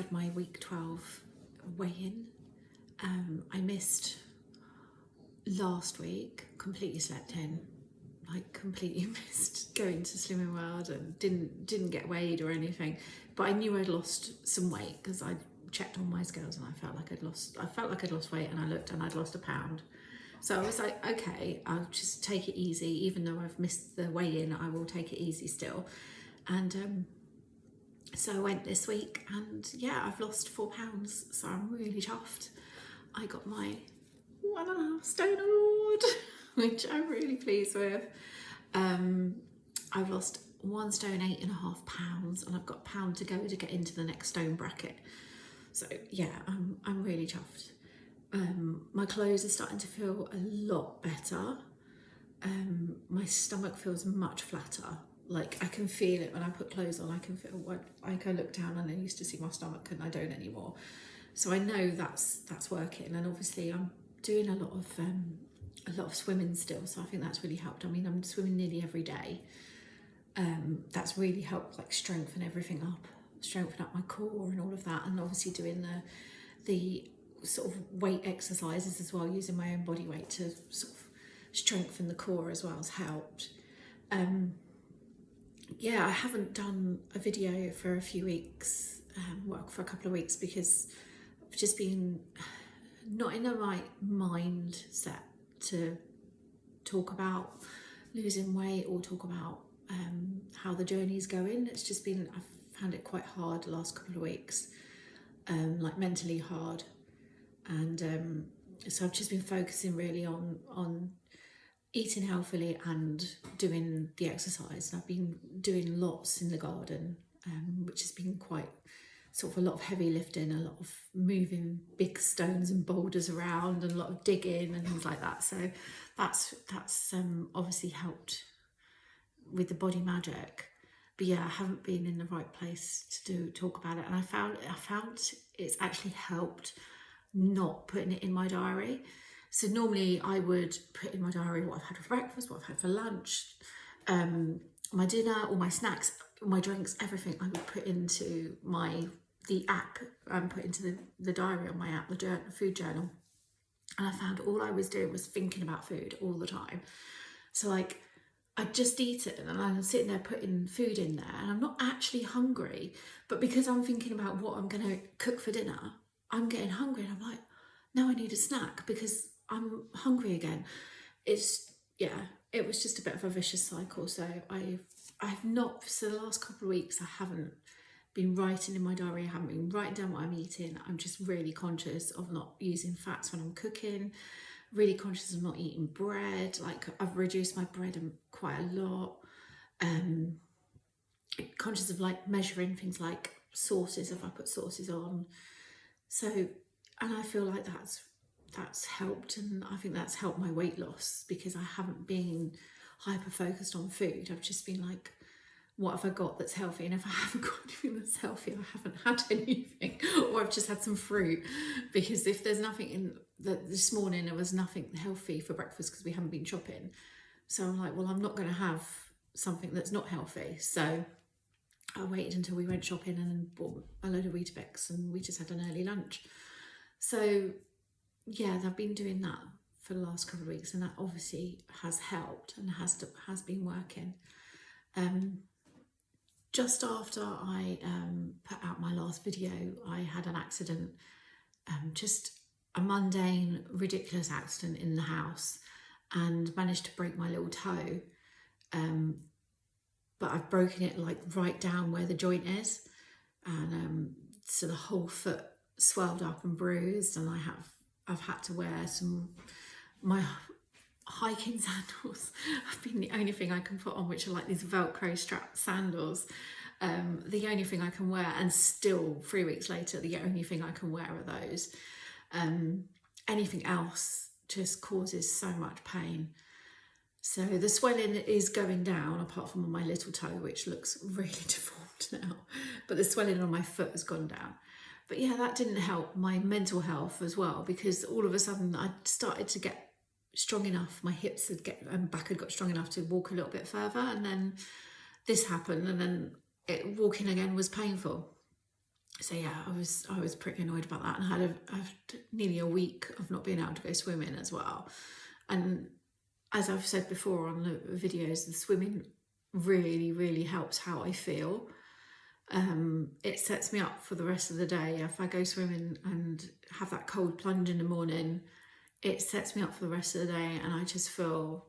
had my week 12 weigh-in. I missed last week, completely slept in, like completely missed going to Slimming World and didn't get weighed or anything. But I knew I'd lost some weight because I checked on my scales and I felt like I'd lost weight, and I looked and I'd lost a pound. So I was like, okay, I'll just take it easy. Even though I've missed the weigh-in, I will take it easy still. And so I went this week, and yeah, I've lost 4 pounds, so I'm really chuffed. I got my 1.5 stone award, which I'm really pleased with. I've lost 1 stone 8.5 pounds, and I've got a pound to go to get into the next stone bracket. So yeah, I'm really chuffed. My clothes are starting to feel a lot better. My stomach feels much flatter. Like I can feel it when I put clothes on. I can feel like I look down and I used to see my stomach, and I don't anymore. So I know that's working. And obviously I'm doing a lot of swimming still, so I think that's really helped. I mean, I'm swimming nearly every day. That's really helped, like strengthen everything up, strengthen up my core and all of that. And obviously doing the sort of weight exercises as well, using my own body weight to sort of strengthen the core as well has helped. Yeah, I haven't done a video for a few weeks, well, for a couple of weeks, because I've just been not in the right mindset to talk about losing weight or talk about how the journey's going. It's just been, I've found it quite hard the last couple of weeks, like mentally hard. And so I've just been focusing really on eating healthily and doing the exercise. And I've been doing lots in the garden, which has been quite sort of a lot of heavy lifting, a lot of moving big stones and boulders around, and a lot of digging and things like that. So that's obviously helped with the body magic. But yeah, I haven't been in the right place to talk about it. And I found it's actually helped not putting it in my diary. So normally I would put in my diary what I've had for breakfast, what I've had for lunch, my dinner, all my snacks, my drinks, everything I would put into the app, put into the diary on my app, the food journal. And I found all I was doing was thinking about food all the time. So like I'd just eat it, and I'm sitting there putting food in there, and I'm not actually hungry, but because I'm thinking about what I'm going to cook for dinner, I'm getting hungry, and I'm like, now I need a snack because I'm hungry again. It was just a bit of a vicious cycle. So I've not, for the last couple of weeks, I haven't been writing in my diary, I haven't been writing down what I'm eating. I'm just really conscious of not using fats when I'm cooking, really conscious of not eating bread. Like I've reduced my bread quite a lot. Conscious of like measuring things like sauces, if I put sauces on. So, and I feel like that's helped, and I think that's helped my weight loss, because I haven't been hyper focused on food. I've just been like, what have I got that's healthy? And if I haven't got anything that's healthy, I haven't had anything, or I've just had some fruit, because if there's nothing in this morning, there was nothing healthy for breakfast because we haven't been shopping. So I'm like, well, I'm not going to have something that's not healthy. So I waited until we went shopping and then bought a load of Weetabix, and we just had an early lunch. So yeah, I've been doing that for the last couple of weeks, and that obviously has helped and has been working. Just after I put out my last video, I had an accident, just a mundane, ridiculous accident in the house, and managed to break my little toe. But I've broken it like right down where the joint is, and so the whole foot swelled up and bruised, and I've had to wear my hiking sandals. Have been the only thing I can put on, which are like these Velcro strap sandals. The only thing I can wear, and still 3 weeks later, the only thing I can wear are those. Anything else just causes so much pain. So the swelling is going down, apart from on my little toe, which looks really deformed now, but the swelling on my foot has gone down. But yeah, that didn't help my mental health as well, because all of a sudden I started to get strong enough, my hips and back had got strong enough to walk a little bit further, and then this happened, and then walking again was painful. So yeah, I was pretty annoyed about that, and I had nearly a week of not being able to go swimming as well. And as I've said before on the videos, the swimming really helps how I feel. It sets me up for the rest of the day. If I go swimming and have that cold plunge in the morning, it sets me up for the rest of the day, and I just feel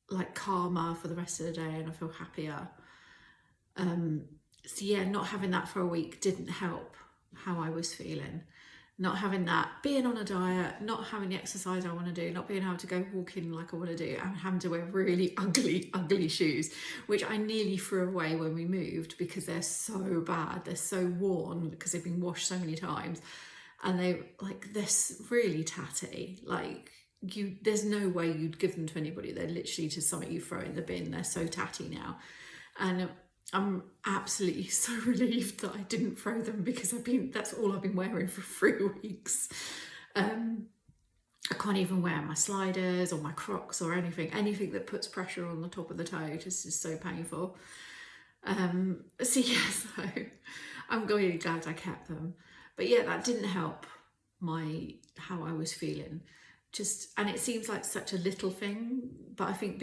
like calmer for the rest of the day, and I feel happier. So yeah, not having that for a week didn't help how I was feeling. Not having that, being on a diet, not having the exercise I want to do, not being able to go walking like I want to do, and having to wear really ugly shoes, which I nearly threw away when we moved because they're so bad. They're so worn because they've been washed so many times, and they're really tatty. Like, there's no way you'd give them to anybody. They're literally just something you throw in the bin. They're so tatty now. And I'm absolutely so relieved that I didn't throw them, because that's all I've been wearing for 3 weeks. I can't even wear my sliders or my Crocs or anything that puts pressure on the top of the toe. Just is so painful. So yeah, so I'm really glad I kept them. But yeah, that didn't help how I was feeling. And it seems like such a little thing, but I think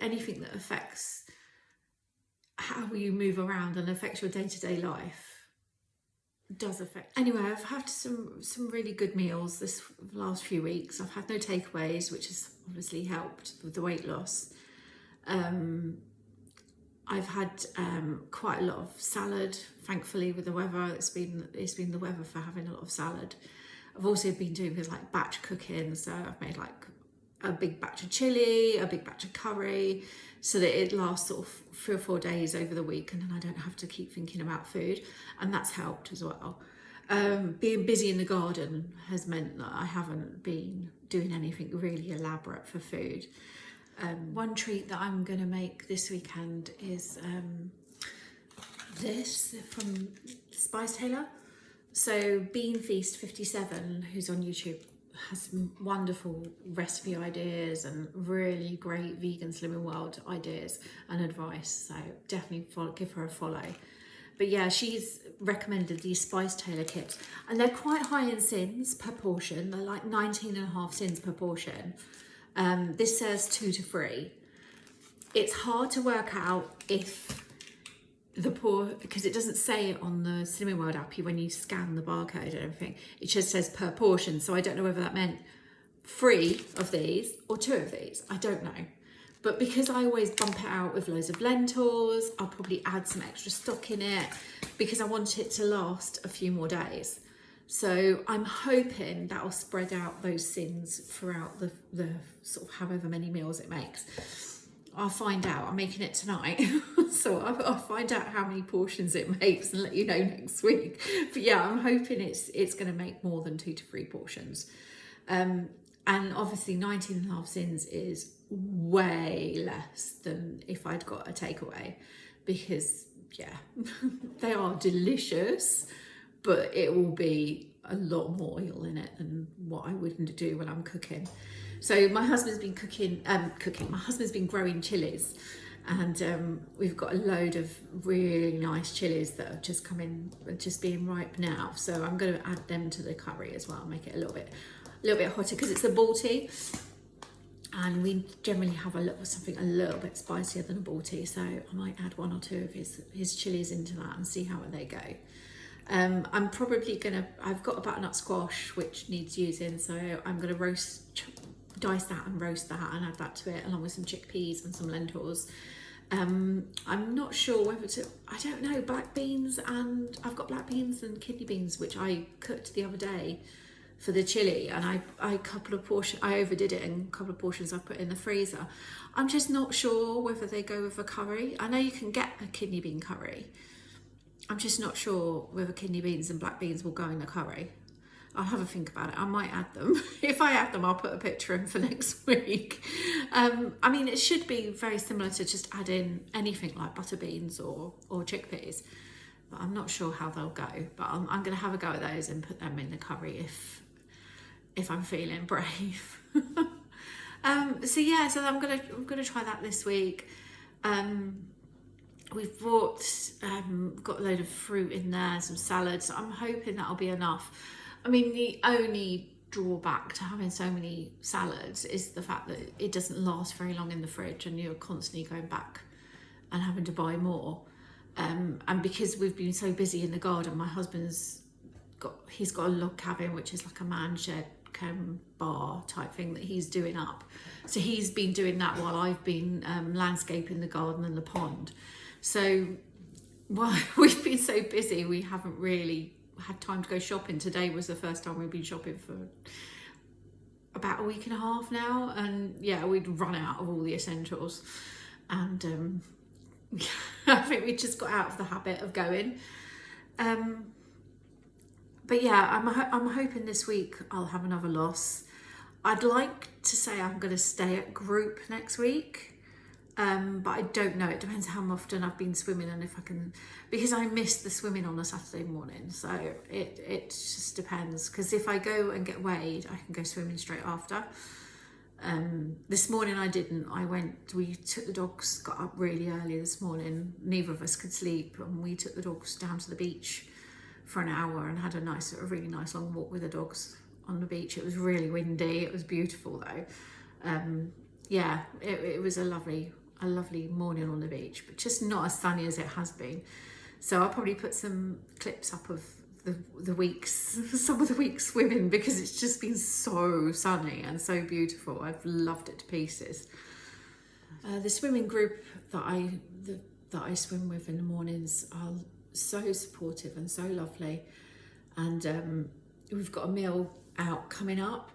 anything that affects how you move around and affects your day-to-day life does affect. Anyway, I've had some really good meals this last few weeks. I've had no takeaways, which has obviously helped with the weight loss. I've had quite a lot of salad, thankfully, with the weather. It's been the weather for having a lot of salad. I've also been doing things like batch cooking, so I've made like a big batch of chili, a big batch of curry, so that it lasts sort of 3 or 4 days over the week, and then I don't have to keep thinking about food, and that's helped as well. Being busy in the garden has meant that I haven't been doing anything really elaborate for food. One treat that I'm going to make this weekend is this from Spice Tailor. So Bean Feast 57, who's on YouTube, has some wonderful recipe ideas and really great vegan Slimming World ideas and advice. So definitely give her a follow. But yeah, she's recommended these Spice Tailor kits, and they're quite high in sins per portion. They're like 19.5 sins per portion. This says 2 to 3. It's hard to work out if because it doesn't say it on the Slimming World app when you scan the barcode and everything. It just says per portion, so I don't know whether that meant 3 of these or 2 of these. I don't know. But because I always bump it out with loads of lentils, I'll probably add some extra stock in it because I want it to last a few more days. So I'm hoping that'll spread out those sins throughout the sort of however many meals it makes. I'll find out. I'm making it tonight, so I'll find out how many portions it makes and let you know next week. But yeah, I'm hoping it's going to make more than 2 to 3 portions. And obviously 19.5 sins is way less than if I'd got a takeaway, because yeah, they are delicious, but it will be a lot more oil in it than what I would do when I'm cooking. So my husband's been my husband's been growing chilies, and we've got a load of really nice chilies that have just come in, just being ripe now. So I'm going to add them to the curry as well, make it a little bit hotter, because it's a Balti, and we generally have something a little bit spicier than a Balti. So I might add 1 or 2 of his chilies into that and see how they go. I'm probably I've got a butternut squash which needs using, so I'm going to dice that and roast that and add that to it, along with some chickpeas and some lentils. I'm not sure whether I don't know, black beans, and I've got black beans and kidney beans, which I cooked the other day for the chili, and I overdid it, and a couple of portions I've put in the freezer. I'm just not sure whether they go with a curry. I know you can get a kidney bean curry. I'm just not sure whether kidney beans and black beans will go in the curry. I'll have a think about it. I might add them. If I add them, I'll put a picture in for next week. I mean, it should be very similar to just adding anything like butter beans or chickpeas, but I'm not sure how they'll go. But I'm going to have a go at those and put them in the curry if I'm feeling brave. So I'm gonna try that this week. we've got a load of fruit in there, some salads. I'm hoping that'll be enough. I mean, the only drawback to having so many salads is the fact that it doesn't last very long in the fridge and you're constantly going back and having to buy more. And because we've been so busy in the garden, my husband's he's got a log cabin, which is like a man shed bar type thing that he's doing up. So he's been doing that while I've been landscaping the garden and the pond. So while we've been so busy, we haven't really had time to go shopping. Today was the first time we've been shopping for about a week and a half now, and yeah, we'd run out of all the essentials, and I think we just got out of the habit of going. But yeah, I'm hoping this week I'll have another loss. I'd like to say I'm going to stay at group next week, but I don't know. It depends how often I've been swimming and if I can, because I missed the swimming on a Saturday morning. So it just depends, because if I go and get weighed, I can go swimming straight after. This morning I didn't. We took the dogs, got up really early this morning. Neither of us could sleep, and we took the dogs down to the beach for an hour and had a really nice long walk with the dogs on the beach. It was really windy. It was beautiful though. Yeah, it was a lovely morning on the beach, but just not as sunny as it has been. So I'll probably put some clips up of some of the weeks swimming, because it's just been so sunny and so beautiful. I've loved it to pieces. The swimming group that I swim with in the mornings are so supportive and so lovely, and we've got a meal out coming up,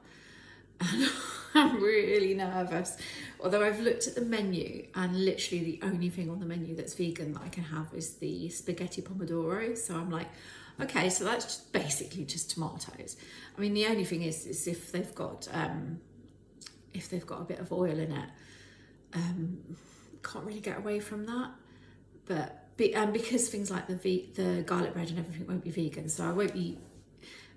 and I'm really nervous. Although I've looked at the menu, and literally the only thing on the menu that's vegan that I can have is the spaghetti pomodoro. So I'm like, okay, so that's basically just tomatoes. I mean, the only thing is if they've got a bit of oil in it. Can't really get away from that, but because things like the garlic bread and everything won't be vegan, so I won't be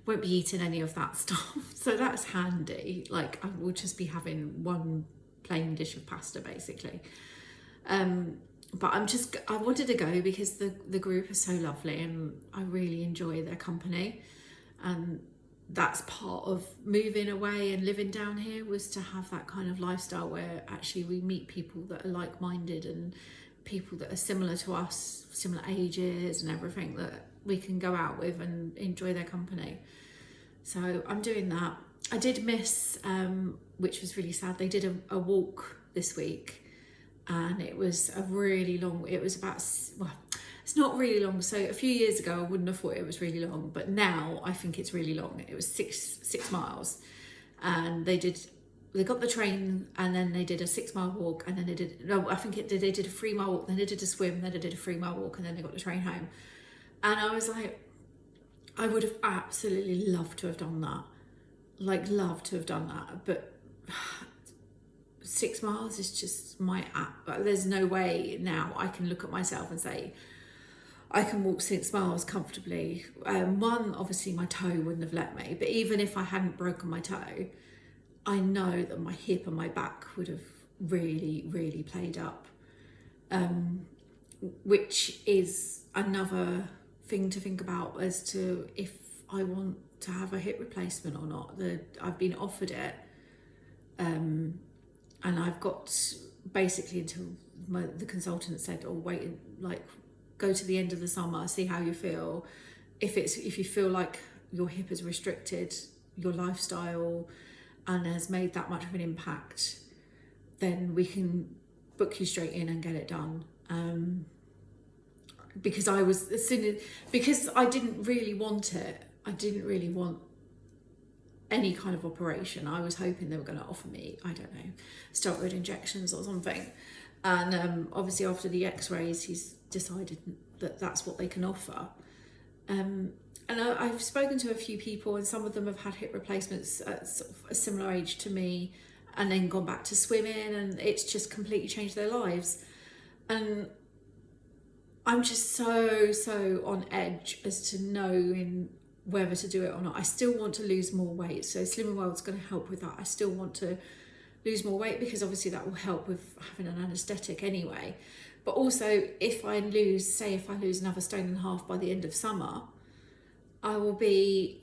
eating any of that stuff. So that's handy. Like, I will just be having one plain dish of pasta basically. But I wanted to go because the group is so lovely and I really enjoy their company, and that's part of moving away and living down here, was to have that kind of lifestyle where actually we meet people that are like-minded and people that are similar to us, similar ages and everything, that we can go out with and enjoy their company. So I'm doing that. I did miss, which was really sad, they did a walk this week, and it was it's not really long. So a few years ago, I wouldn't have thought it was really long, but now I think it's really long. It was six miles, and they got the train, and then they did a 6 mile walk, and then they did a 3 mile walk, then they did a swim, then they did a 3 mile walk, and then they got the train home. And I was like, I would have absolutely loved to have done that. But 6 miles is just there's no way now I can look at myself and say I can walk 6 miles comfortably. One, obviously my toe wouldn't have let me, but even if I hadn't broken my toe, I know that my hip and my back would have really, really played up, which is another thing to think about as to if I want to have a hip replacement or not. I've been offered it, and I've got basically until the consultant said, wait, like, go to the end of the summer, see how you feel. If you feel like your hip has restricted your lifestyle and has made that much of an impact, then we can book you straight in and get it done. Because I didn't really want it. I didn't really want any kind of operation. I was hoping they were going to offer me, I don't know, steroid injections or something. And obviously after the x-rays, he's decided that that's what they can offer. And I've spoken to a few people, and some of them have had hip replacements at sort of a similar age to me, and then gone back to swimming, and it's just completely changed their lives. And I'm just so on edge as to knowing whether to do it or not. I still want to lose more weight, so Slimming World's going to help with that. I still want to lose more weight because obviously that will help with having an anaesthetic anyway. But also, if I lose another stone and a half by the end of summer, I will be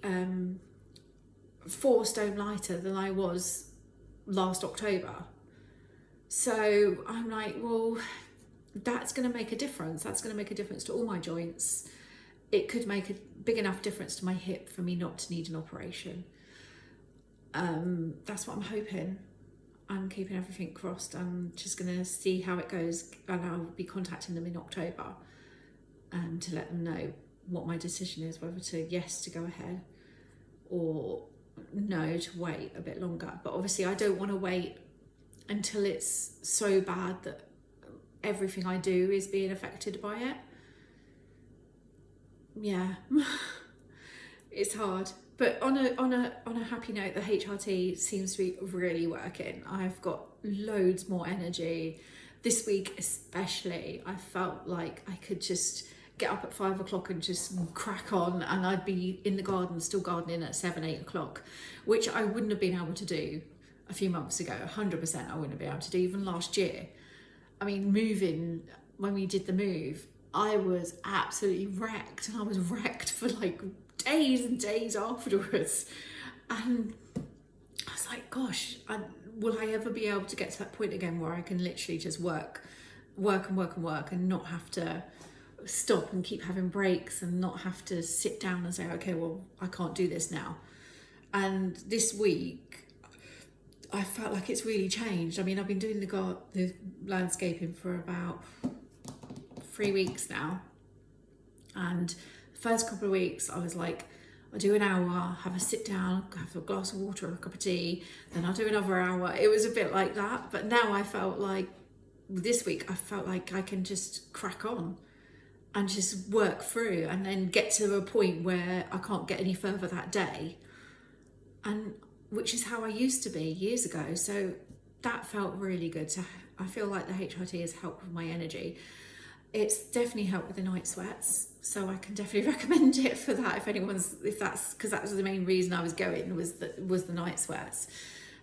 4 stone lighter than I was last October. So I'm like, well, that's going to make a difference. That's going to make a difference to all my joints. It could make a big enough difference to my hip for me not to need an operation. That's what I'm hoping. I'm keeping everything crossed. I'm just going to see how it goes, and I'll be contacting them in October to let them know what my decision is, whether to go ahead, or no, to wait a bit longer. But obviously I don't want to wait until it's so bad that everything I do is being affected by it. Yeah. It's hard. But on a happy note, the HRT seems to be really working. I've got loads more energy. This week especially, I felt like I could just get up at 5 o'clock and just crack on, and I'd be in the garden still gardening at 7, 8 o'clock, which I wouldn't have been able to do a few months ago. 100% I wouldn't have been able to do even last year. I mean, when we did the move, I was absolutely wrecked, and I was wrecked for like days and days afterwards. And I was like, gosh, will I ever be able to get to that point again where I can literally just work and not have to stop and keep having breaks, and not have to sit down and say, okay, well, I can't do this now. And this week I felt like it's really changed. I mean, I've been doing the landscaping for about 3 weeks now, and the first couple of weeks I was like, I'll do an hour, have a sit down, have a glass of water or a cup of tea, then I'll do another hour. It was a bit like that. But now I felt like, this week I felt like I can just crack on and just work through, and then get to a point where I can't get any further that day, and which is how I used to be years ago. So that felt really good. So I feel like the HRT has helped with my energy. It's definitely helped with the night sweats, so I can definitely recommend it for that if that's because that was the main reason I was going, was the night sweats.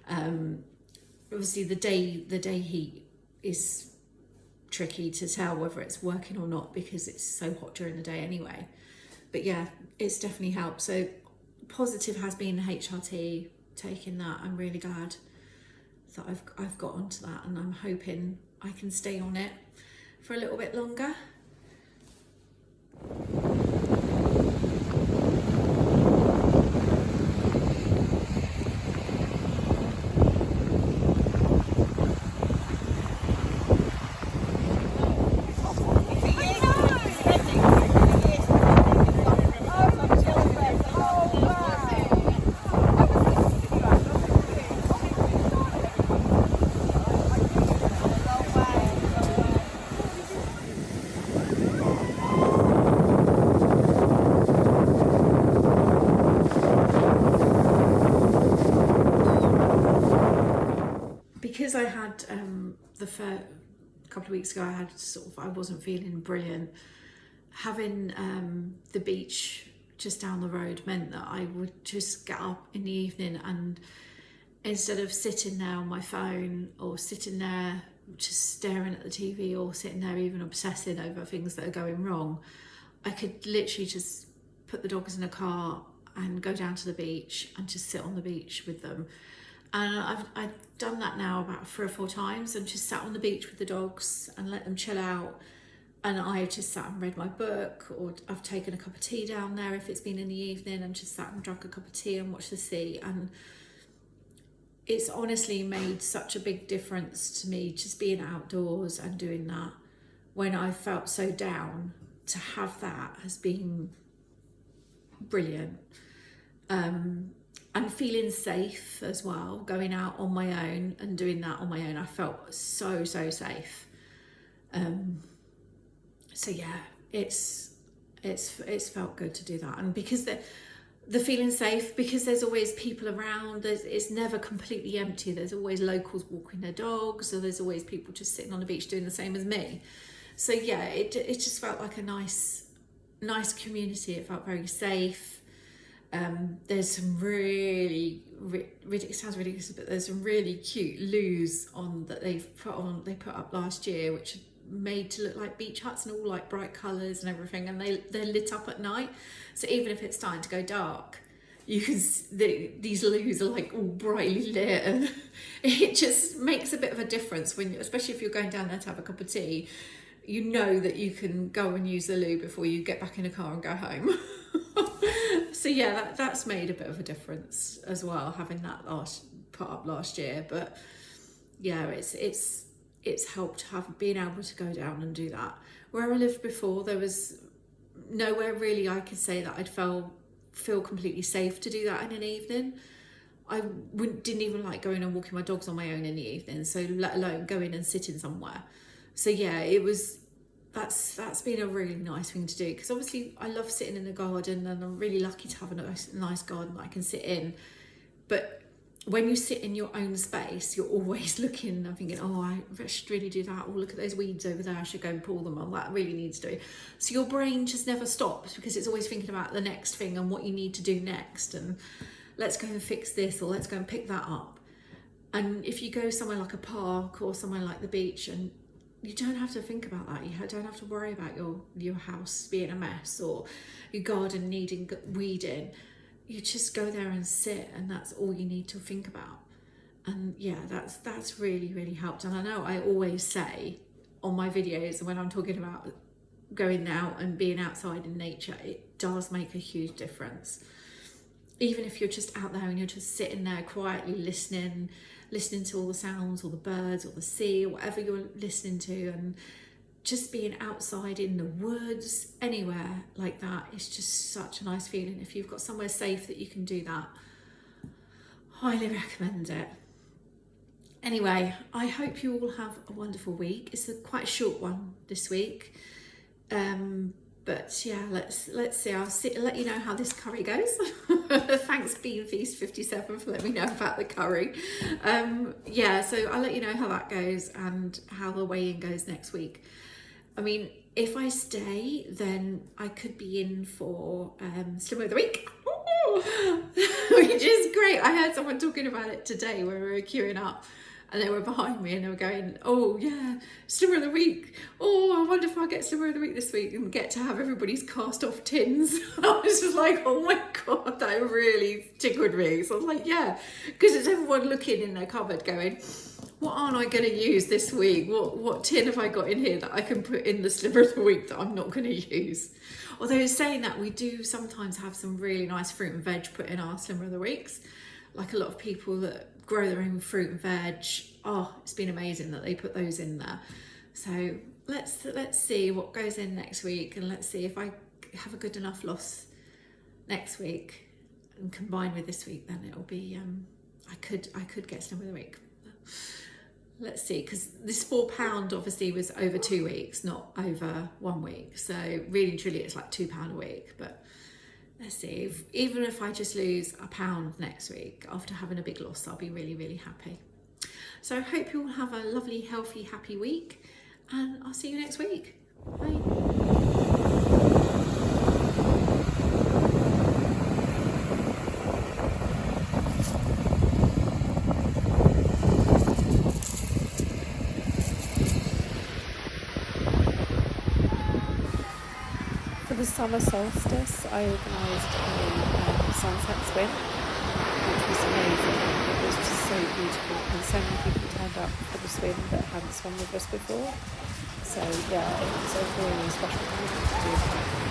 Obviously the day heat is tricky to tell whether it's working or not, because it's so hot during the day anyway. But yeah, it's definitely helped. So positive has been the HRT, taking that. I'm really glad that I've got onto that, and I'm hoping I can stay on it for a little bit longer. Because I had the first couple of weeks ago, I wasn't feeling brilliant. Having the beach just down the road meant that I would just get up in the evening, and instead of sitting there on my phone, or sitting there just staring at the TV, or sitting there even obsessing over things that are going wrong, I could literally just put the dogs in a car and go down to the beach and just sit on the beach with them. And I've done that now about 3 or 4 times, and just sat on the beach with the dogs and let them chill out. And I just sat and read my book, or I've taken a cup of tea down there if it's been in the evening, and just sat and drunk a cup of tea and watched the sea. And it's honestly made such a big difference to me, just being outdoors and doing that when I felt so down. To have that has been brilliant. And feeling safe as well, going out on my own and doing that on my own. I felt so safe. So yeah, it's felt good to do that. And because the feeling safe, because there's always people around, it's never completely empty. There's always locals walking their dogs, or there's always people just sitting on the beach doing the same as me. So yeah, it just felt like a nice community. It felt very safe. There's some really, it sounds ridiculous, but there's some really cute loos on that they put up last year, which made to look like beach huts and all like bright colours and everything, and they're lit up at night, so even if it's starting to go dark, you can these loos are like all brightly lit, and it just makes a bit of a difference when, especially if you're going down there to have a cup of tea, you know that you can go and use the loo before you get back in the car and go home. So yeah, that's made a bit of a difference as well, having that put up last year. But yeah, it's helped being able to go down and do that. Where I lived before, there was nowhere really I could say that I'd feel completely safe to do that in an evening. I didn't even like going and walking my dogs on my own in the evening, so let alone going and sitting somewhere. So yeah, that's been a really nice thing to do, because obviously I love sitting in the garden, and I'm really lucky to have a nice garden that I can sit in. But when you sit in your own space, you're always looking and thinking, oh, I should really do that. Oh, look at those weeds over there, I should go and pull them on. That really needs to do. So your brain just never stops, because it's always thinking about the next thing and what you need to do next, and let's go and fix this, or let's go and pick that up. And if you go somewhere like a park or somewhere like the beach, and you don't have to think about that. You don't have to worry about your house being a mess or your garden needing weeding. You just go there and sit, and that's all you need to think about. And yeah, that's really, really helped. And I know I always say on my videos, when I'm talking about going out and being outside in nature, it does make a huge difference. Even if you're just out there and you're just sitting there quietly listening to all the sounds, or the birds, or the sea, or whatever you're listening to, and just being outside in the woods, anywhere like that, it's just such a nice feeling. If you've got somewhere safe that you can do that, highly recommend it. Anyway, I hope you all have a wonderful week. It's quite a short one this week. But yeah, let's see. I'll let you know how this curry goes. Thanks Bean Feast 57 for letting me know about the curry. Yeah, so I'll let you know how that goes and how the weigh-in goes next week. I mean, if I stay, then I could be in for Slimmer of the Week, which is great. I heard someone talking about it today when we were queuing up, and they were behind me and they were going, oh yeah, Slimmer of the Week. Oh, I wonder if I'll get Slimmer of the Week this week and get to have everybody's cast off tins. I was just like, oh my God, that really tickled me. So I was like, yeah, because it's everyone looking in their cupboard going, what aren't I going to use this week? What tin have I got in here that I can put in the Slimmer of the Week that I'm not going to use? Although saying that, we do sometimes have some really nice fruit and veg put in our Slimmer of the Weeks. Like a lot of people that grow their own fruit and veg. Oh, it's been amazing that they put those in there. So let's see what goes in next week, and let's see if I have a good enough loss next week and combined with this week, then it'll be I could get Slimmer of the Week. Let's see, because this £4 obviously was over 2 weeks, not over 1 week. So really and truly it's like £2 a week. But let's see, even if I just lose £1 next week after having a big loss, I'll be really, really happy. So I hope you all have a lovely, healthy, happy week, and I'll see you next week. Bye. For the summer solstice, I organised a sunset swim, which was amazing. It was just so beautiful, and so many people turned up for the swim that hadn't swum with us before. So yeah, it was a really special moment to do that.